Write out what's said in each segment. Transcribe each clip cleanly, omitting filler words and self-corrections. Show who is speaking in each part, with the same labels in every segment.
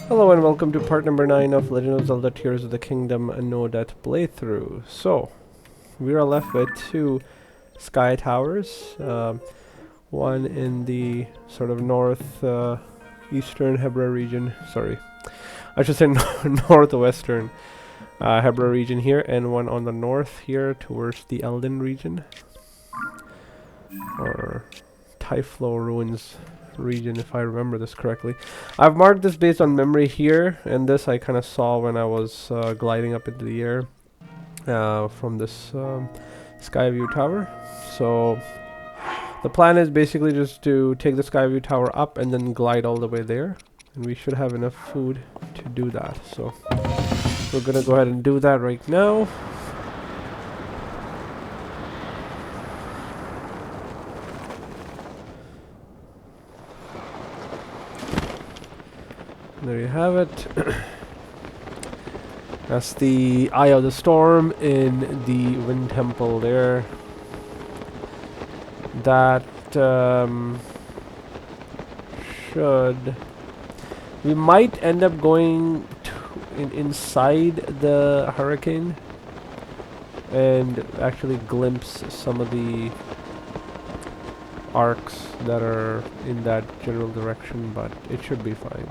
Speaker 1: Hello and welcome to part number 9 of Legend of Zelda Tears of the Kingdom No Death playthrough. So, we are left with two sky towers, one in the sort of north eastern Hebra region, sorry, I should say northwestern Hebra region here, and one on the north here towards the Elden region, or Typhlo Ruins region, if I remember this correctly. I've marked this based on memory here, and this I kind of saw when I was gliding up into the air from this sky view tower. So the plan is basically just to take the sky view tower up and then glide all the way there, and we should have enough food to do that. So we're gonna go ahead and do that right now. There you have it. That's the Eye of the Storm in the Wind Temple there. That should... We might end up going inside the hurricane and actually glimpse some of the arcs that are in that general direction, but it should be fine.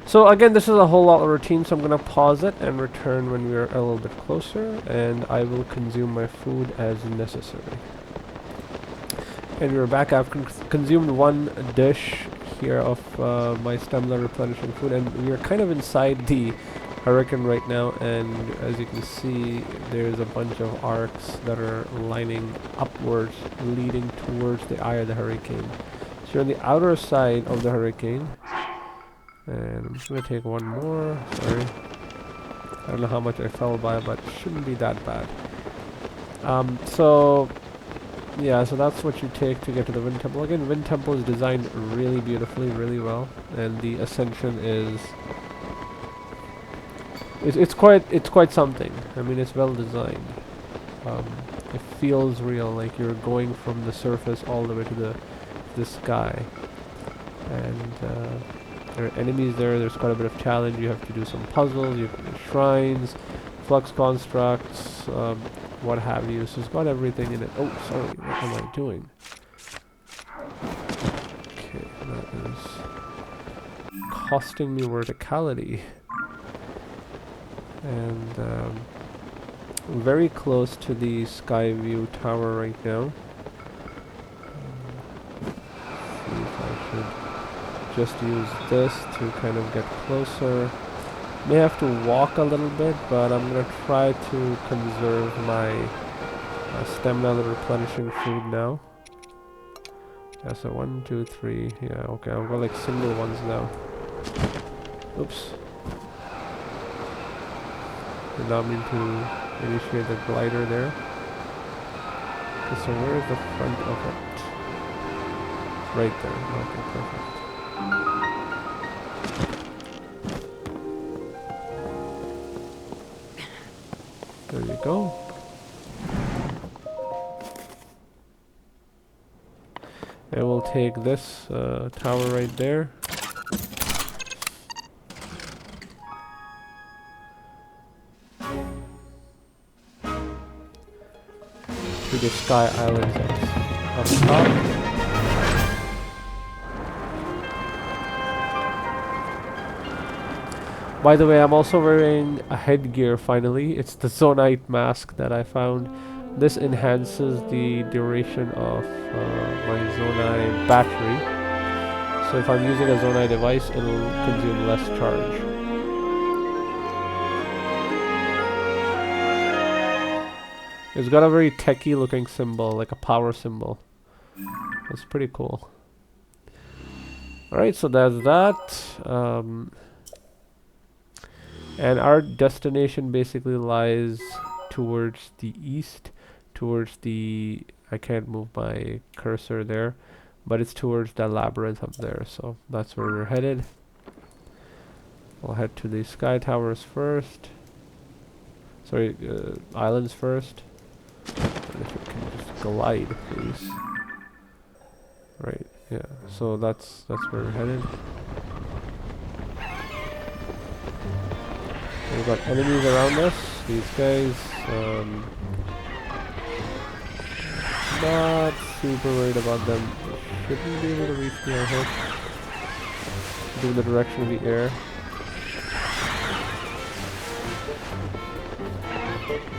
Speaker 1: So again, this is a whole lot of routine, so I'm going to pause it and return when we're a little bit closer, and I will consume my food as necessary. And we're back. I've consumed one dish here of my stamina replenishing food, and we're kind of inside the hurricane right now, and as you can see, there's a bunch of arcs that are lining upwards, leading towards the eye of the hurricane. So you're on the outer side of the hurricane. And I'm just going to take one more. Sorry. I don't know how much I fell by, but it shouldn't be that bad. So that's what you take to get to the Wind Temple. Again, Wind Temple is designed really beautifully, really well. And the ascension is... It's quite something. I mean, it's well designed. It feels real, like you're going from the surface all the way to the sky. And... there are enemies there, there's quite a bit of challenge, you have to do some puzzles, you have to do shrines, flux constructs, what have you, so it's got everything in it. Oh, sorry, what am I doing? Okay, that is costing me verticality. And very close to the sky view tower right now. See if I should just use this to kind of get closer. May have to walk a little bit, but I'm gonna try to conserve my stamina replenishing food now. Yeah, so 1, 2, 3. Yeah, okay, I've got like single ones now. Oops. Did not mean to initiate the glider there. Okay, so where is the front of it? Right there. Okay, perfect. There you go. And we'll take this tower right there. To the Sky Islands up top. By the way, I'm also wearing a headgear finally. It's the Zonite mask that I found. This enhances the duration of my Zonite battery. So if I'm using a Zonite device, it'll consume less charge. It's got a very techy looking symbol, like a power symbol. That's pretty cool. Alright, so that's that. And our destination basically lies towards the east, towards the... I can't move my cursor there, but it's towards that labyrinth up there, so that's where we're headed. We'll head to the sky towers first. Sorry, islands first. And if we can just glide, please. Right, yeah, so that's where we're headed. We've got enemies around us. These guys, not super worried about them. They shouldn't be able to reach me, I hope. Do the direction of the air.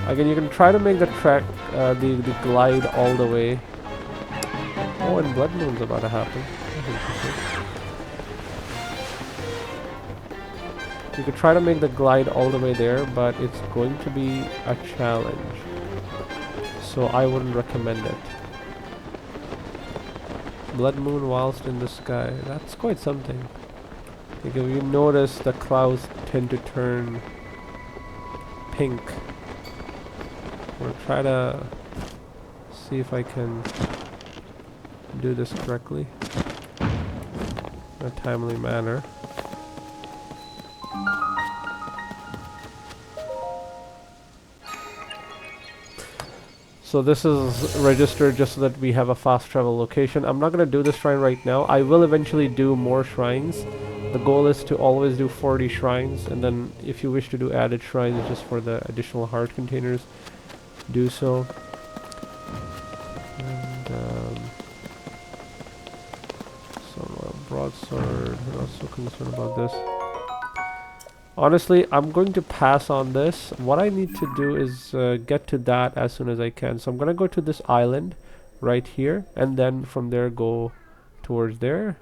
Speaker 1: Again, you can try to make the track, the glide all the way. Oh, and Blood Moon's about to happen. That's interesting. You could try to make the glide all the way there, but it's going to be a challenge. So I wouldn't recommend it. Blood Moon whilst in the sky. That's quite something. Like if you notice, the clouds tend to turn pink. We'll try to see if I can do this correctly in a timely manner. So this is registered just so that we have a fast travel location. I'm not going to do this shrine right now. I will eventually do more shrines. The goal is to always do 40 shrines, and then if you wish to do added shrines just for the additional heart containers, do so. And so broadsword, I'm not so concerned about this. Honestly, I'm going to pass on this. What I need to do is get to that as soon as I can. So I'm going to go to this island right here, and then from there go towards there.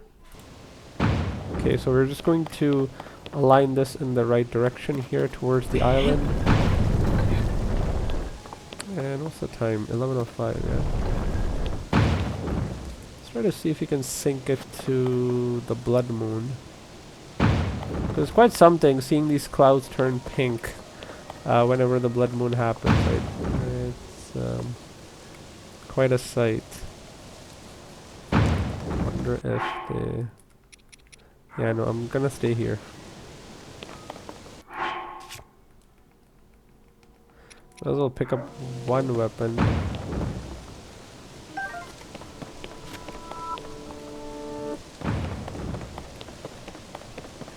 Speaker 1: Okay, so we're just going to align this in the right direction here towards the island. And what's the time? 11:05, yeah. Let's try to see if we can sync it to the Blood Moon. It's quite something seeing these clouds turn pink whenever the Blood Moon happens. Right? It's quite a sight. Wonder if they... Yeah, no, I'm gonna stay here. Might as well pick up one weapon.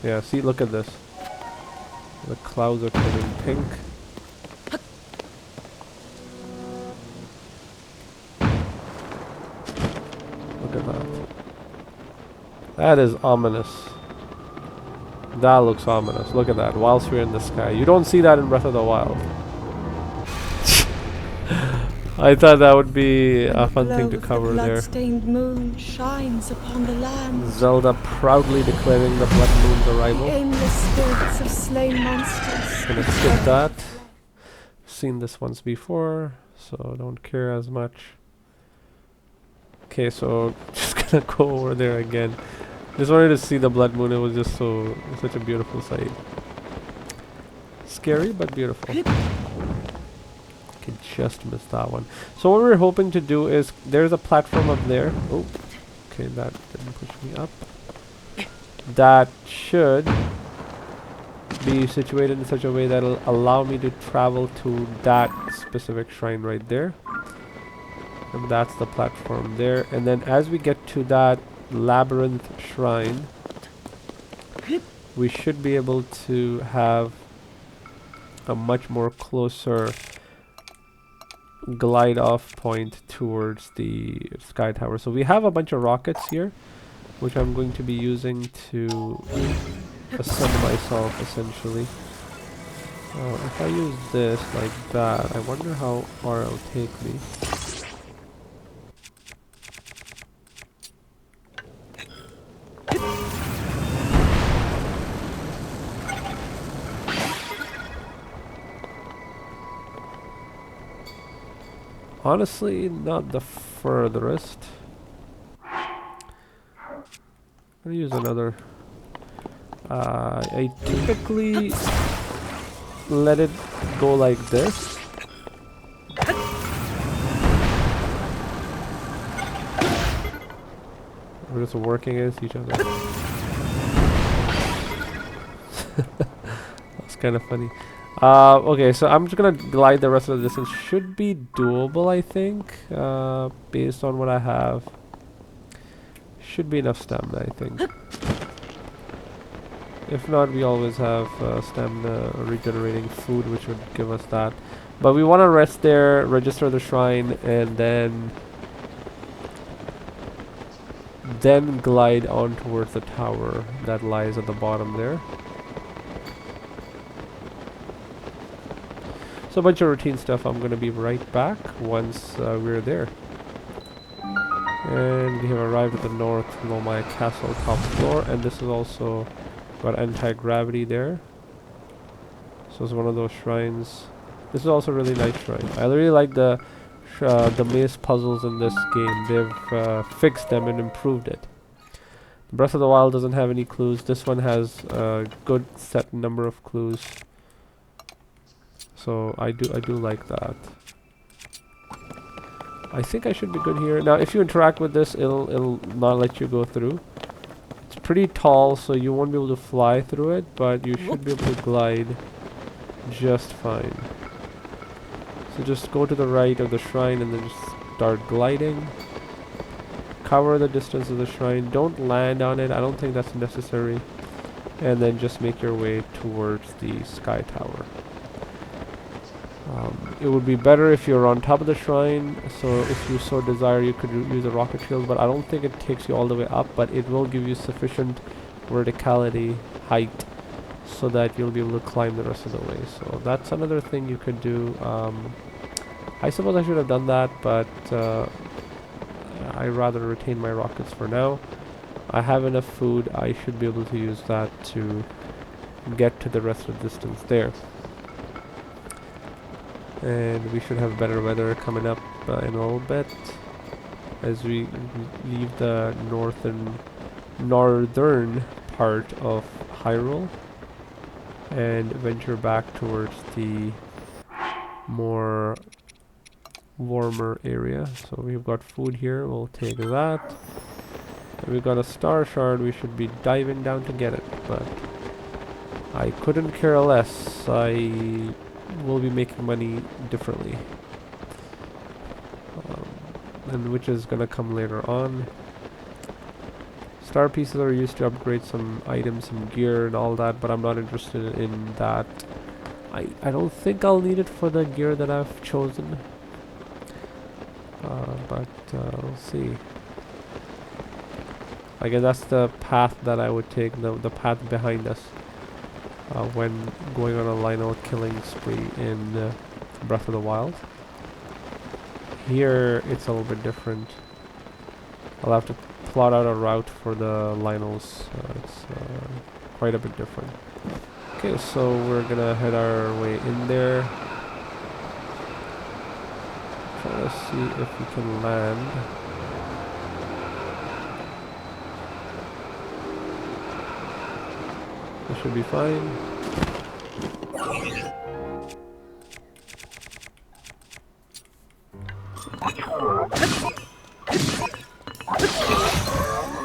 Speaker 1: Yeah, see, look at this. The clouds are turning pink. Look at that. That is ominous. That looks ominous. Look at that, whilst we're in the sky. You don't see that in Breath of the Wild. I thought that would be a fun thing to cover there.
Speaker 2: The blood-stained moon shines upon the land.
Speaker 1: Zelda proudly declaring the Blood Moon's arrival.
Speaker 2: The aimless spirits of slain monsters.
Speaker 1: Gonna skip that. Seen this once before, so don't care as much. Okay, so just gonna go over there again. Just wanted to see the Blood Moon. It was just such a beautiful sight. Scary but beautiful. Just missed that one. So what we're hoping to do is, there's a platform up there. Oh, okay, that didn't push me up. That should be situated in such a way that will allow me to travel to that specific shrine right there. And that's the platform there. And then as we get to that labyrinth shrine, we should be able to have a much more closer glide off point towards the sky tower. So we have a bunch of rockets here, which I'm going to be using to ascend myself essentially. If I use this like that, I wonder how far it'll take me. Honestly, not the furthest. I'll use another. I typically let it go like this. We're just working against each other. That's kind of funny. Okay, so I'm just gonna glide the rest of the distance. Should be doable, I think, based on what I have. Should be enough stamina, I think. If not, we always have stamina regenerating food, which would give us that. But we want to rest there, register the shrine, and then glide on towards the tower that lies at the bottom there. So a bunch of routine stuff. I'm going to be right back once we're there. And we have arrived at the North Lomai Castle top floor, and this is also got anti-gravity there. So it's one of those shrines. This is also a really nice shrine. I really like the maze puzzles in this game. They've fixed them and improved it. Breath of the Wild doesn't have any clues. This one has a good set number of clues. So I do like that. I think I should be good here. Now if you interact with this, it'll not let you go through. It's pretty tall, so you won't be able to fly through it, but you should be able to glide just fine. So just go to the right of the shrine and then just start gliding. Cover the distance of the shrine. Don't land on it. I don't think that's necessary. And then just make your way towards the sky tower. It would be better if you're on top of the shrine, so if you so desire you could use a rocket shield, but I don't think it takes you all the way up, but it will give you sufficient verticality, height, so that you'll be able to climb the rest of the way. So that's another thing you could do. I suppose I should have done that, but I'd rather retain my rockets for now. I have enough food. I should be able to use that to get to the rest of the distance there. And we should have better weather coming up in a little bit as we leave the northern part of Hyrule and venture back towards the more warmer area. So we've got food here, we'll take that. And we've got a star shard, we should be diving down to get it, but I couldn't care less. I will be making money differently, and which is gonna come later on. Star pieces are used to upgrade some items, some gear and all that, but I'm not interested in that. I don't think I'll need it for the gear that I've chosen, but we'll see. I guess that's the path that I would take, the path behind us when going on a Lino killing spree in Breath of the Wild. Here it's a little bit different. I'll have to plot out a route for the Linos. It's quite a bit different. Okay, so we're gonna head our way in there. Try to see if we can land. This should be fine.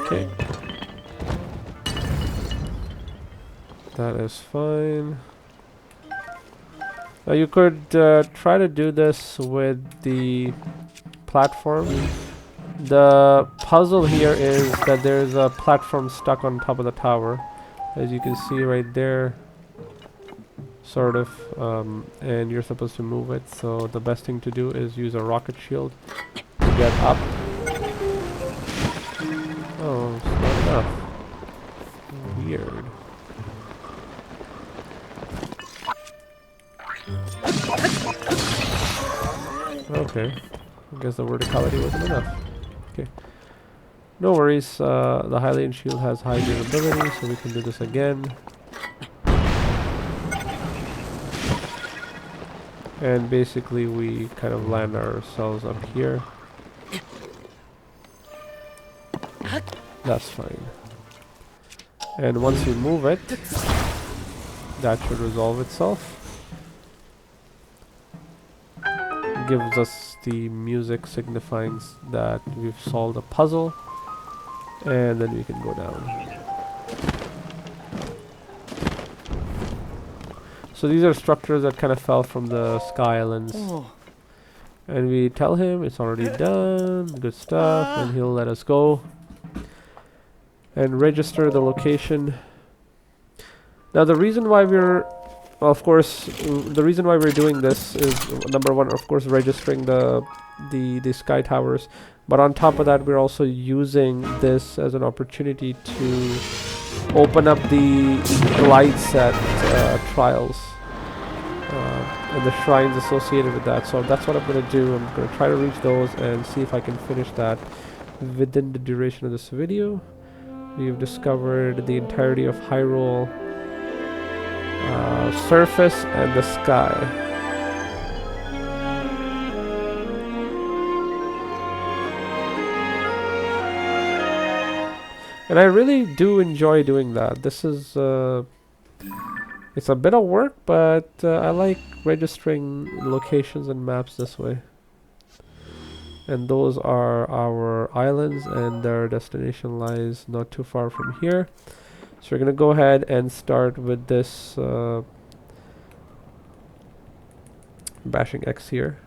Speaker 1: Okay. That is fine. Now you could try to do this with the platform. The puzzle here is that there's a platform stuck on top of the tower, as you can see right there, sort of, and you're supposed to move it. So the best thing to do is use a rocket shield to get up. Oh, it's not enough. Weird. Okay, I guess the verticality wasn't enough. Okay, no worries. The Hylian shield has high durability, so we can do this again. And basically we kind of land ourselves up here. That's fine. And once we move it, that should resolve itself. Gives us the music signifying that we've solved a puzzle, and then we can go down. So these are structures that kind of fell from the Sky Islands. And we tell him it's already done, good stuff, and he'll let us go and register the location. Now the reason why we're, well, of course, the reason why we're doing this is number one, of course, registering the sky towers, but on top of that, we're also using this as an opportunity to open up the glide set trials and the shrines associated with that. So that's what I'm going to do. I'm going to try to reach those and see if I can finish that within the duration of this video. We've discovered the entirety of Hyrule, surface and the sky. And I really do enjoy doing that. This is it's a bit of work, but I like registering locations and maps this way. And those are our islands, and their destination lies not too far from here. So we're going to go ahead and start with this bashing X here.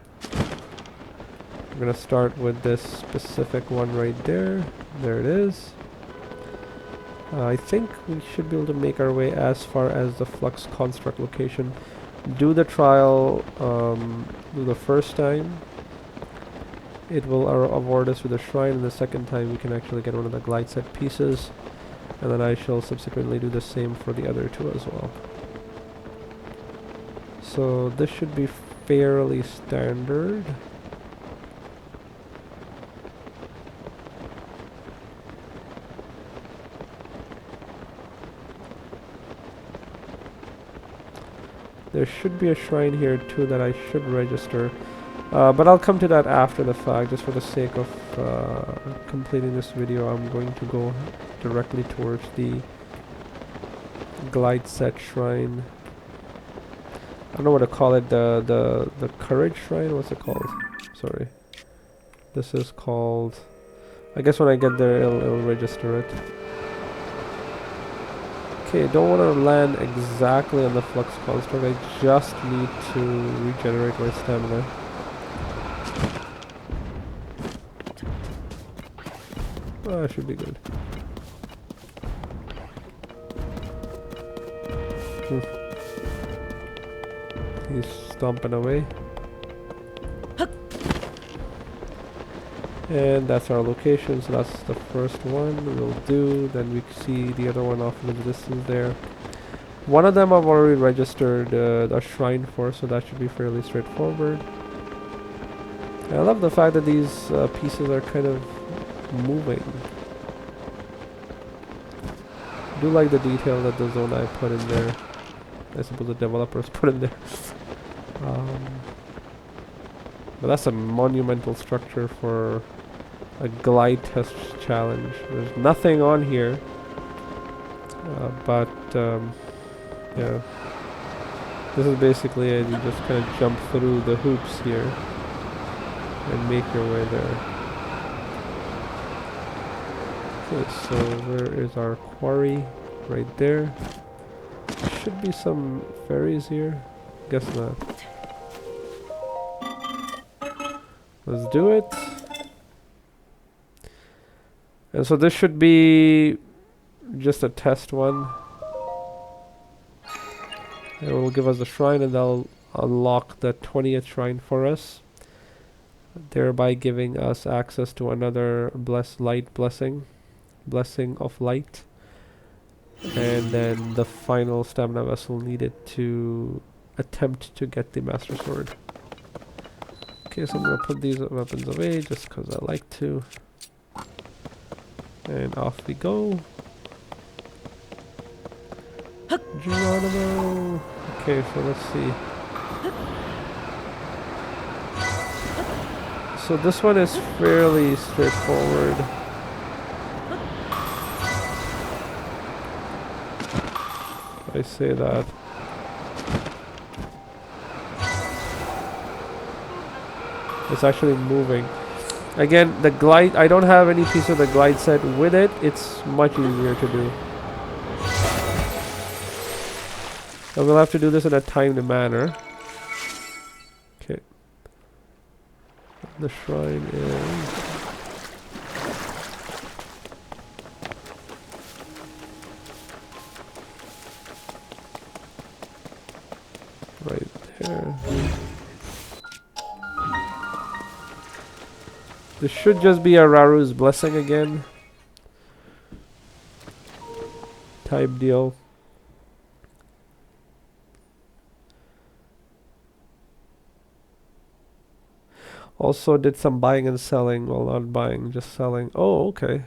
Speaker 1: We're going to start with this specific one right there. There it is. I think we should be able to make our way as far as the flux construct location. Do the trial do the first time. It will award us with a shrine, and the second time we can actually get one of the glide set pieces. And then I shall subsequently do the same for the other two as well. So this should be fairly standard. There should be a shrine here too that I should register. But I'll come to that after the fact. Just for the sake of completing this video, I'm going to go directly towards the glide set shrine. I don't know what to call it. The courage shrine. What's it called? Sorry. This is called. I guess when I get there, it'll register it. Okay, don't want to land exactly on the flux construct. I just need to regenerate my stamina. Oh, that should be good. He's stomping away. And that's our location, so that's the first one we'll do. Then we see the other one off in the distance there. One of them I've already registered a shrine for, so that should be fairly straightforward. And I love the fact that these pieces are kind of moving. I do like the detail that the zone I put in there. I suppose the developers put in there. But that's a monumental structure for a glide test challenge. There's nothing on here, but yeah, this is basically it. You just kind of jump through the hoops here and make your way there. Okay, so where is our quarry? Right there. Should be some fairies here. Guess not. Let's do it. And so this should be just a test one. It will give us a shrine, and they'll unlock the 20th shrine for us, thereby giving us access to another blessing of light, and then the final stamina vessel needed to attempt to get the master sword. Okay, so I'm gonna put these weapons away just because I like to. And off we go. Geronimo! Okay, so let's see. So this one is fairly straightforward. I say that. It's actually moving. Again, the glide, I don't have any piece of the glide set with it. It's much easier to do. So we'll have to do this in a timed manner. Okay. The shrine is... This should just be a Raru's blessing again. Type deal. Also did some buying and selling. Well, not buying, just selling. Oh, okay.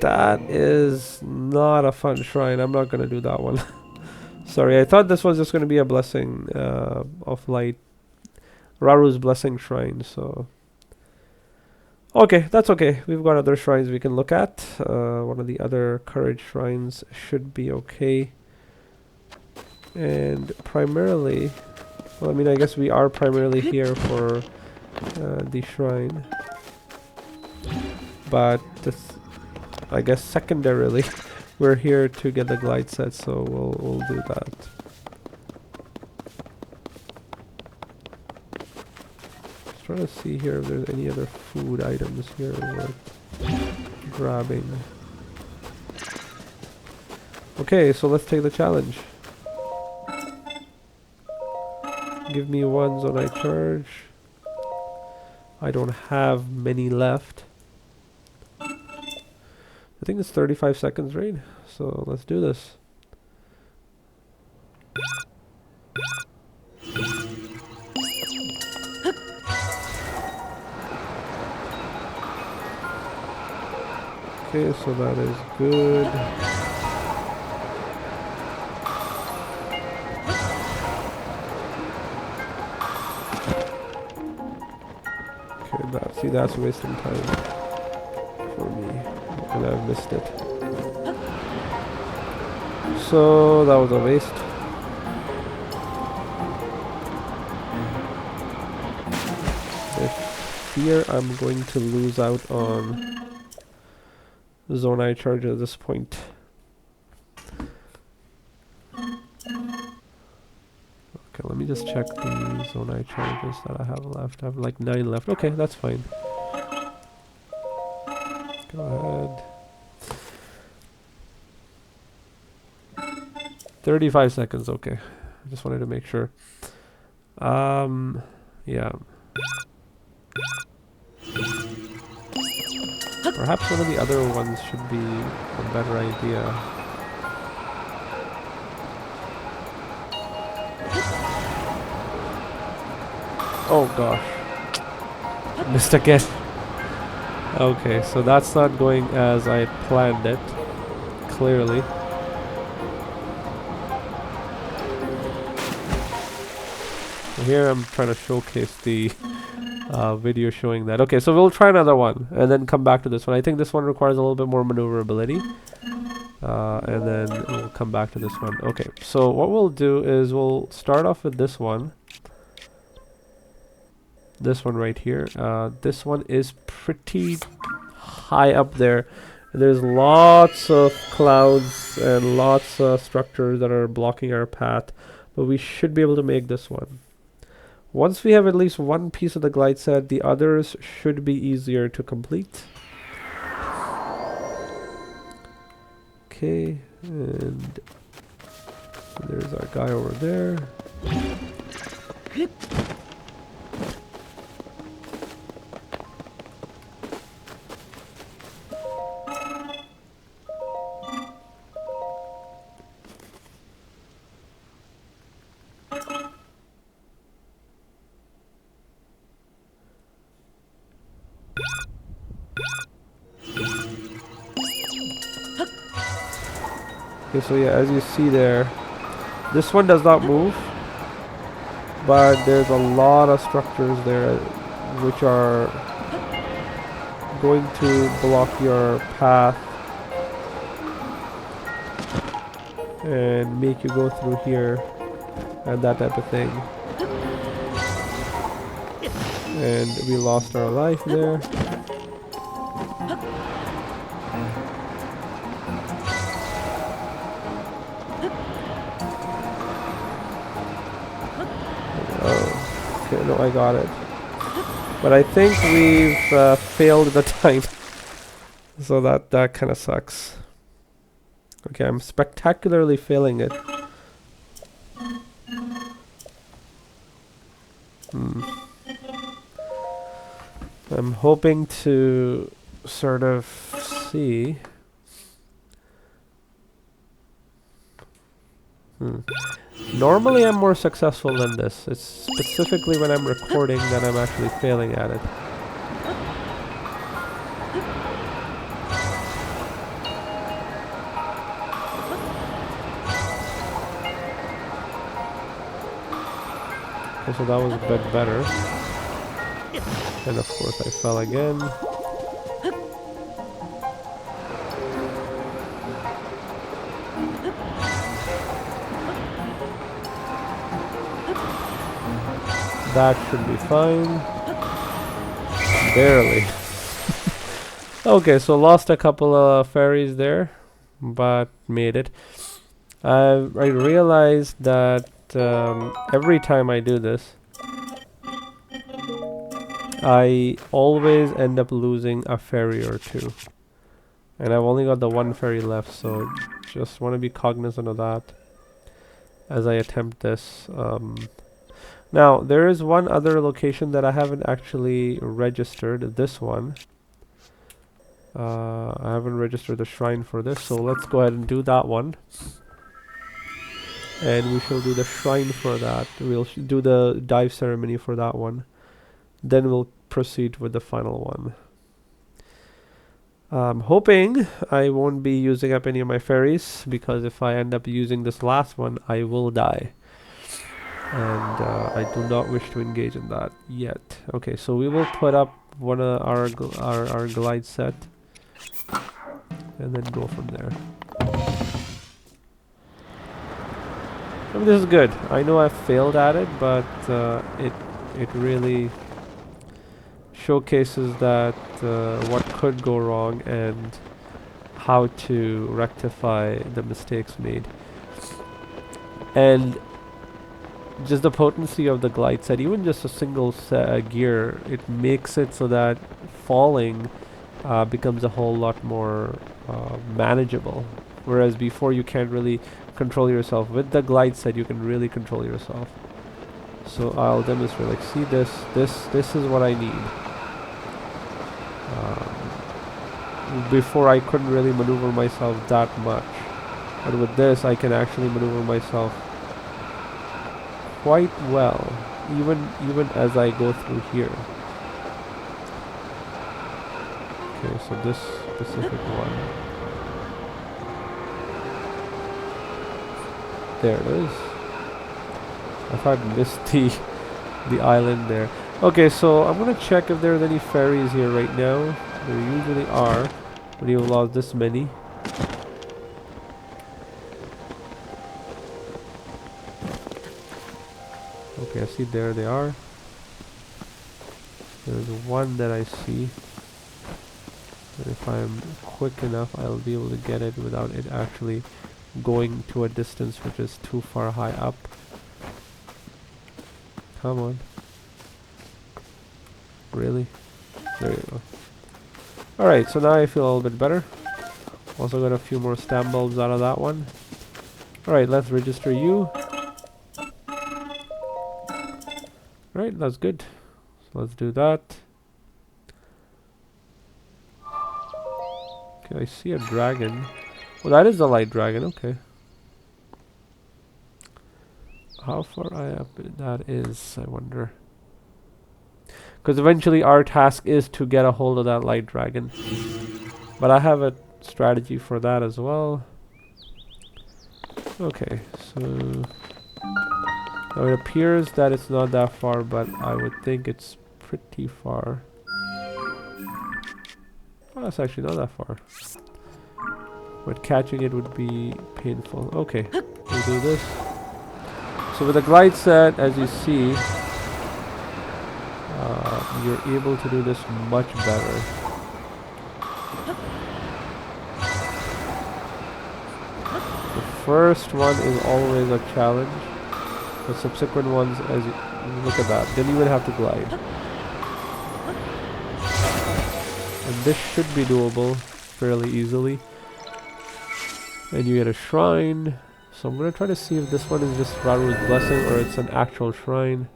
Speaker 1: That is not a fun shrine. I'm not gonna do that one. Sorry, I thought this was just gonna be a blessing of light. Raru's blessing shrine, so... Okay, that's okay. We've got other shrines we can look at. One of the other courage shrines should be okay. And primarily... Well, I mean, I guess we are primarily here for the shrine. But this, I guess secondarily, we're here to get the glide set, so we'll do that. Just trying to see here if there's any other food items here worth grabbing. Okay, so let's take the challenge. Give me one Zonai charge. I don't have many left. I think it's 35 seconds, right? So let's do this. Okay, so that is good. See, that's wasting time for me, and I've missed it. So that was a waste. I fear I'm going to lose out on Zonai charge at this point. Okay, let me just check the Zonai charges that I have left. I have like 9 left. Okay, that's fine. Go ahead. 35 seconds, okay. I just wanted to make sure. Yeah. Perhaps one of the other ones should be a better idea. Oh gosh. Missed again. Okay, so that's not going as I planned it. Clearly. Here I'm trying to showcase the video showing that. Okay, so we'll try another one and then come back to this one. I think this one requires a little bit more maneuverability. And then we'll come back to this one. Okay, so what we'll do is we'll start off with this one. This one right here. This one is pretty high up there. There's lots of clouds and lots of structures that are blocking our path. But we should be able to make this one. Once we have at least one piece of the glide set, the others should be easier to complete. Okay, and there's our guy over there. Okay, so yeah, as you see there, this one does not move, but there's a lot of structures there which are going to block your path and make you go through here and that type of thing. And we lost our life there. Okay, no, I got it. But I think we've failed the time. So that kind of sucks. Okay, I'm spectacularly failing it. I'm hoping to sort of see. Normally I'm more successful than this. It's specifically when I'm recording that I'm actually failing at it. Okay, so that was a bit better. And of course I fell again. That should be fine. Barely. Okay, so lost a couple of fairies there, but made it. I realized that every time I do this, I always end up losing a fairy or two. And I've only got the one fairy left, so just want to be cognizant of that as I attempt this. Now, there is one other location that I haven't actually registered, this one. I haven't registered the shrine for this, so let's go ahead and do that one. And we shall do the shrine for that. We'll do the dive ceremony for that one. Then we'll proceed with the final one. I'm hoping I won't be using up any of my fairies, because if I end up using this last one, I will die. And I do not wish to engage in that yet. Okay, so we will put up one of our glide set, and then go from there. I mean, this is good. I know I failed at it, but it really showcases that what could go wrong and how to rectify the mistakes made. And just the potency of the glide set, even just a single gear, it makes it so that falling becomes a whole lot more manageable. Whereas before you can't really control yourself. With the glide set you can really control yourself. So I'll demonstrate, like, see this is what I need. Before I couldn't really maneuver myself that much, but with this I can actually maneuver myself quite well, even as I go through here. Okay, so this specific one, there it is. I thought I missed the island there. Okay, so I'm gonna check if there's any fairies here right now. There usually are, but you've lost this many. Okay, I see there they are. There's one that I see. And if I'm quick enough, I'll be able to get it without it actually going to a distance which is too far high up. Come on. Really? There you go. Alright, so now I feel a little bit better. Also got a few more stamp bulbs out of that one. Alright, let's register you. Alright, that's good. So let's do that. Okay, I see a dragon. Well, that is the light dragon, okay. How far up that is, I wonder. Because eventually our task is to get a hold of that light dragon. But I have a strategy for that as well. Okay, so now it appears that it's not that far, but I would think it's pretty far. Oh, that's actually not that far. But catching it would be painful. Okay, we'll do this. So with the glide set, as you see, you're able to do this much better. The first one is always a challenge. The subsequent ones, as you look at that, then you would have to glide. And this should be doable fairly easily. And you get a shrine. So I'm going to try to see if this one is just Raru's blessing or it's an actual shrine.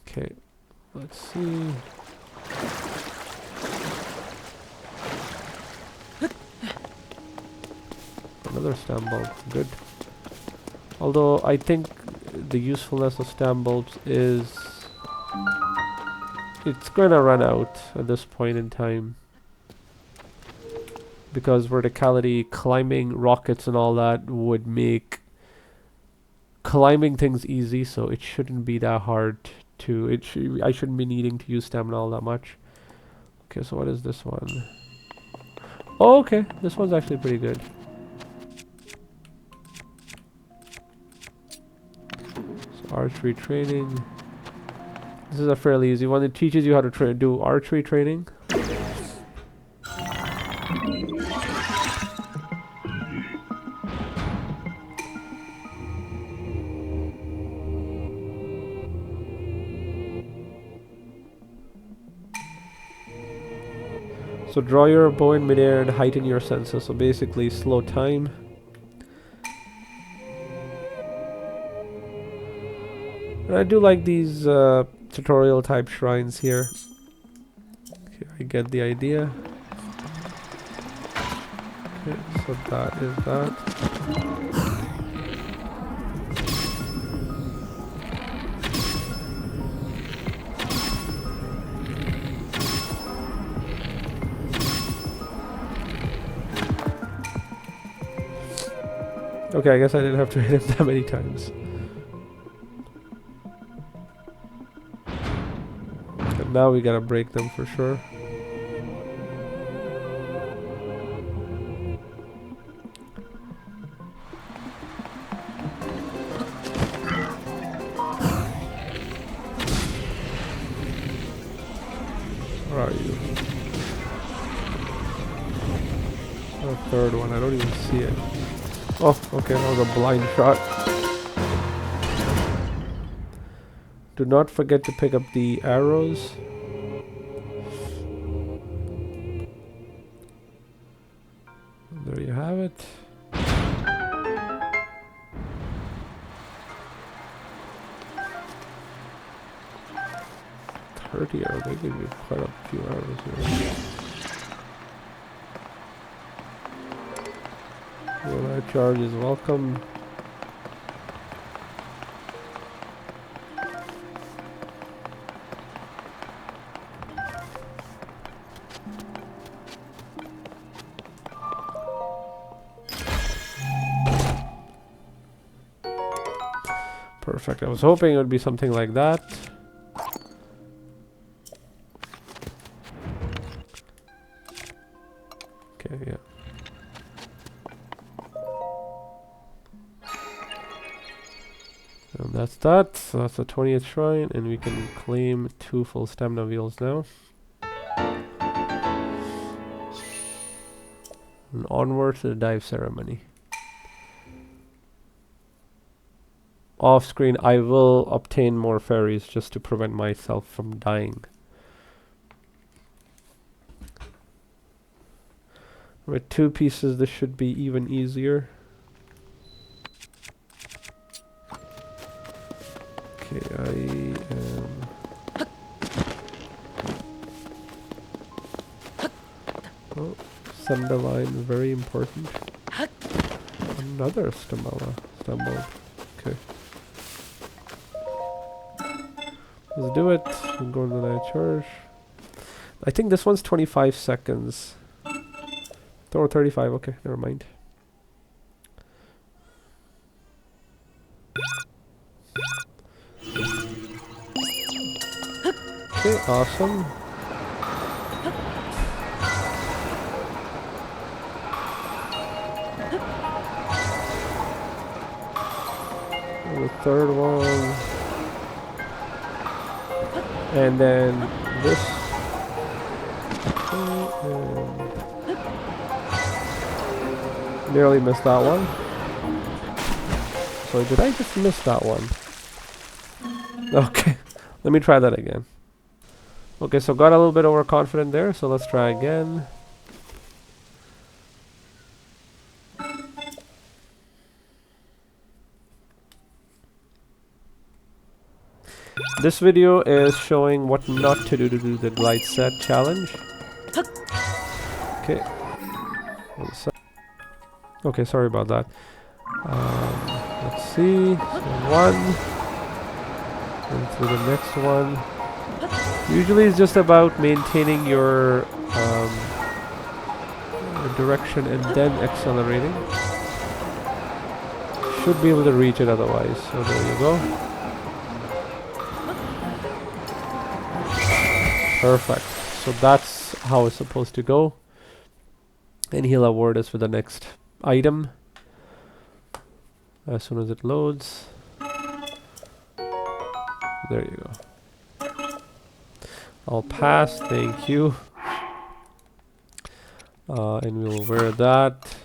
Speaker 1: Okay, let's see. another stam bulb. Good. Although I think the usefulness of stam bulbs is it's gonna run out at this point in time. Because verticality, climbing rockets and all that would make climbing things easy, so it shouldn't be that hard to I shouldn't be needing to use stamina all that much. Okay, so what is this one? Oh, okay, this one's actually pretty good. So archery training. This is a fairly easy one. It teaches you how to do archery training. So draw your bow in midair and heighten your senses. So basically slow time. And I do like these tutorial type shrines here. Okay, I get the idea. Okay, so that is that. Okay, I guess I didn't have to hit him that many times. And now we gotta break them for sure. Where are you? The third one, I don't even see it. Oh, okay, that was a blind shot. Do not forget to pick up the arrows. There you have it. Arrows, they give you quite a few arrows here. Well, that charge is welcome. Perfect. I was hoping it would be something like that. Okay, yeah. And that's that. So that's the 20th shrine, and we can claim 2 full stamina wheels now. And onward to the dive ceremony. Off screen, I will obtain more fairies just to prevent myself from dying. With 2 pieces, this should be even easier. Okay, I am... Oh, Sunda line, very important. Another stamina. Okay. Let's do it. I'm going to the night charge. I think this one's 25 seconds. Oh, 35. Okay, never mind. Okay, awesome. And the third one. And then this. Nearly missed that one. So did I just miss that one? Okay, let me try that again. Okay, so got a little bit overconfident there, so let's try again. This video is showing what not to do the glide set challenge. Okay. Okay, sorry about that. Let's see. So 1. And through the next one. Usually it's just about maintaining your direction and then accelerating. Should be able to reach it otherwise. So there you go. Perfect. So that's how it's supposed to go. And he'll award us with the next item as soon as it loads. There you go. I'll pass, thank you. And we'll wear that.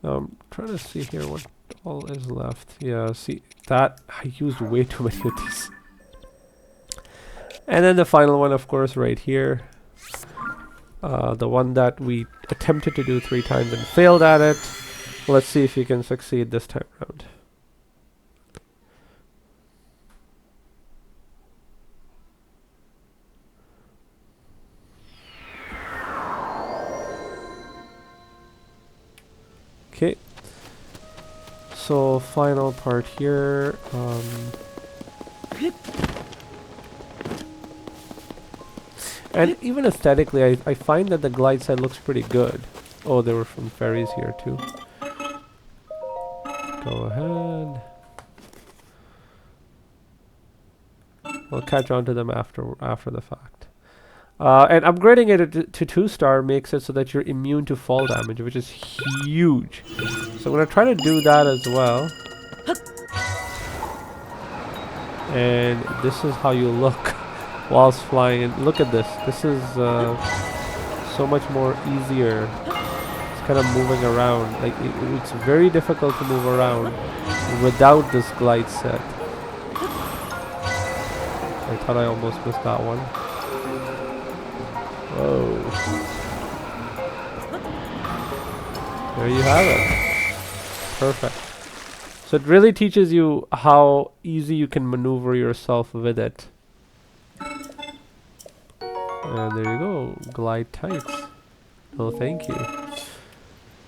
Speaker 1: I'm trying to see here what all is left. Yeah, see that I used way too many of these. And then the final one, of course, right here. The one that we attempted to do 3 times and failed at it. Let's see if you can succeed this time around. Okay. So final part here. And even aesthetically, I find that the glide side looks pretty good. Oh, there were some fairies here too. Go ahead. We'll catch on to them after the fact. And upgrading it to 2-star makes it so that you're immune to fall damage, which is huge. So I'm gonna try to do that as well. And this is how you look whilst flying. And look at this. This is so much more easier. It's kind of moving around. Like it's very difficult to move around without this glide set. I thought I almost missed that one. Whoa. There you have it. Perfect. So it really teaches you how easy you can maneuver yourself with it. And there you go. Glide tights. Oh, thank you.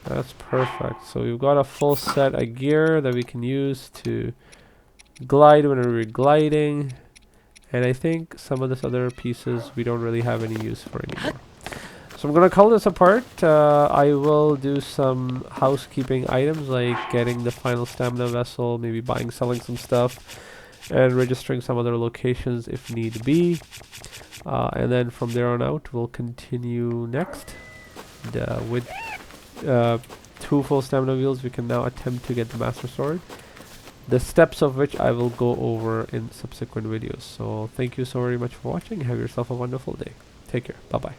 Speaker 1: That's perfect. So we've got a full set of gear that we can use to glide whenever we're gliding. And I think some of this other pieces we don't really have any use for anymore. So I'm going to call this apart. I will do some housekeeping items like getting the final stamina vessel, maybe buying, selling some stuff, and registering some other locations if need be. And then from there on out, we'll continue next. And, with 2 full stamina wheels, we can now attempt to get the Master Sword. The steps of which I will go over in subsequent videos. So thank you so very much for watching. Have yourself a wonderful day. Take care. Bye-bye.